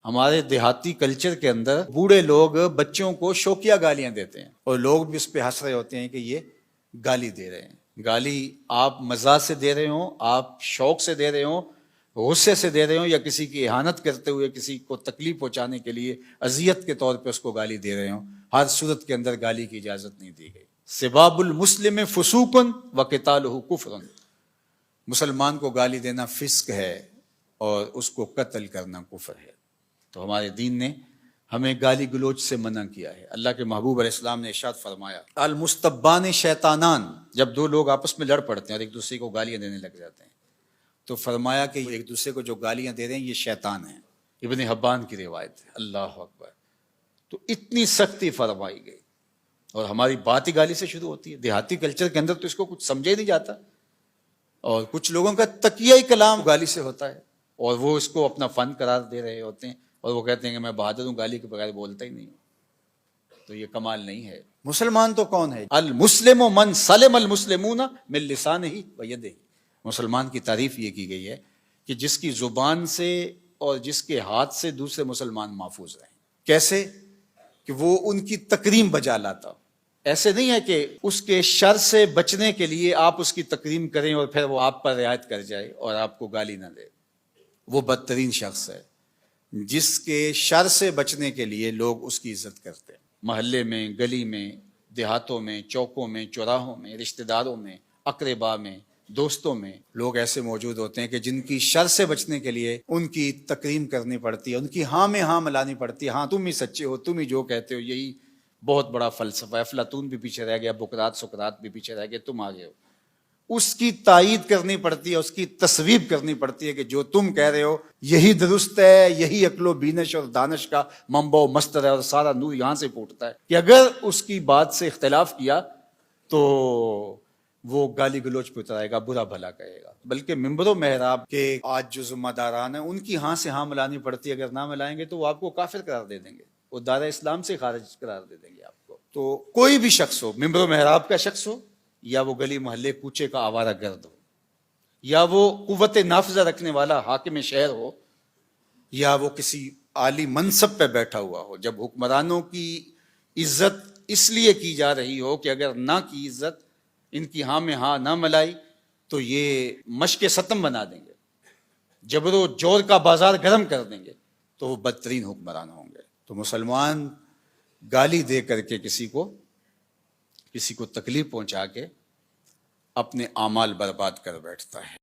ہمارے دیہاتی کلچر کے اندر بوڑھے لوگ بچوں کو شوکیا گالیاں دیتے ہیں اور لوگ بھی اس پہ ہنس رہے ہوتے ہیں کہ یہ گالی دے رہے ہیں۔ گالی آپ مزاح سے دے رہے ہوں، آپ شوق سے دے رہے ہوں، غصے سے دے رہے ہوں، یا کسی کی اہانت کرتے ہوئے کسی کو تکلیف پہنچانے کے لیے اذیت کے طور پہ اس کو گالی دے رہے ہوں، ہر صورت کے اندر گالی کی اجازت نہیں دی گئی۔ سباب المسلم فسوق وقتالہ کفر، مسلمان کو گالی دینا فسق ہے اور اس کو قتل کرنا کفر ہے۔ تو ہمارے دین نے ہمیں گالی گلوچ سے منع کیا ہے۔ اللہ کے محبوب علیہ السلام نے ارشاد فرمایا المستبان شیطانان، جب دو لوگ آپس میں لڑ پڑتے ہیں اور ایک دوسرے کو گالیاں دینے لگ جاتے ہیں تو فرمایا کہ ایک دوسرے کو جو گالیاں دے رہے ہیں یہ شیطان ہیں۔ ابن حبان کی روایت ہے۔ اللہ اکبر۔ تو اتنی سختی فرمائی گئی اور ہماری بات ہی گالی سے شروع ہوتی ہے۔ دیہاتی کلچر کے اندر تو اس کو کچھ سمجھے نہیں جاتا اور کچھ لوگوں کا تقیہ کلام گالی سے ہوتا ہے اور وہ اس کو اپنا فن قرار دے رہے ہوتے ہیں اور وہ کہتے ہیں کہ میں بہادر ہوں، گالی کے بغیر بولتا ہی نہیں ہوں۔ تو یہ کمال نہیں ہے۔ مسلمان تو کون ہے؟ المسلم من سلم المسلمون من لسانہ و یدہ۔ مسلمان کی تعریف یہ کی گئی ہے کہ جس کی زبان سے اور جس کے ہاتھ سے دوسرے مسلمان محفوظ رہیں۔ کیسے؟ کہ وہ ان کی تکریم بجا لاتا۔ ایسے نہیں ہے کہ اس کے شر سے بچنے کے لیے آپ اس کی تکریم کریں اور پھر وہ آپ پر رعایت کر جائے اور آپ کو گالی نہ دے۔ وہ بدترین شخص ہے جس کے شر سے بچنے کے لیے لوگ اس کی عزت کرتے ہیں۔ محلے میں، گلی میں، دیہاتوں میں، چوکوں میں، چوراہوں میں، رشتہ داروں میں، اقربا میں، دوستوں میں لوگ ایسے موجود ہوتے ہیں کہ جن کی شر سے بچنے کے لیے ان کی تکریم کرنی پڑتی ہے، ان کی ہاں میں ہاں ملانی پڑتی ہے۔ ہاں تم ہی سچے ہو، تم ہی جو کہتے ہو یہی بہت بڑا فلسفہ ہے۔ افلاطون بھی پیچھے رہ گیا، بقراط سقراط بھی پیچھے رہ گئے، تم آگے ہو۔ اس کی تائید کرنی پڑتی ہے، اس کی تصویب کرنی پڑتی ہے کہ جو تم کہہ رہے ہو یہی درست ہے، یہی عقل و بینش اور دانش کا منبع و مصدر ہے اور سارا نور یہاں سے پھوٹتا ہے۔ کہ اگر اس کی بات سے اختلاف کیا تو وہ گالی گلوچ پہ اترائے گا، برا بھلا کہے گا۔ بلکہ ممبر و محراب کے آج جو ذمہ داران ہیں ان کی ہاں سے ہاں ملانی پڑتی ہے۔ اگر نہ ملائیں گے تو وہ آپ کو کافر قرار دے دیں گے، وہ دار اسلام سے خارج قرار دے دیں گے آپ کو۔ تو کوئی بھی شخص ہو، ممبر و محراب کا شخص ہو یا وہ گلی محلے کوچے کا آوارہ گرد ہو یا وہ قوت نافذہ رکھنے والا حاکم شہر ہو یا وہ کسی عالی منصب پہ بیٹھا ہوا ہو، جب حکمرانوں کی عزت اس لیے کی جا رہی ہو کہ اگر نہ کی عزت، ان کی ہاں میں ہاں نہ ملائی تو یہ مشق ستم بنا دیں گے، جبر و جور کا بازار گرم کر دیں گے، تو وہ بدترین حکمران ہوں گے۔ تو مسلمان گالی دے کر کے کسی کو تکلیف پہنچا کے اپنے اعمال برباد کر بیٹھتا ہے۔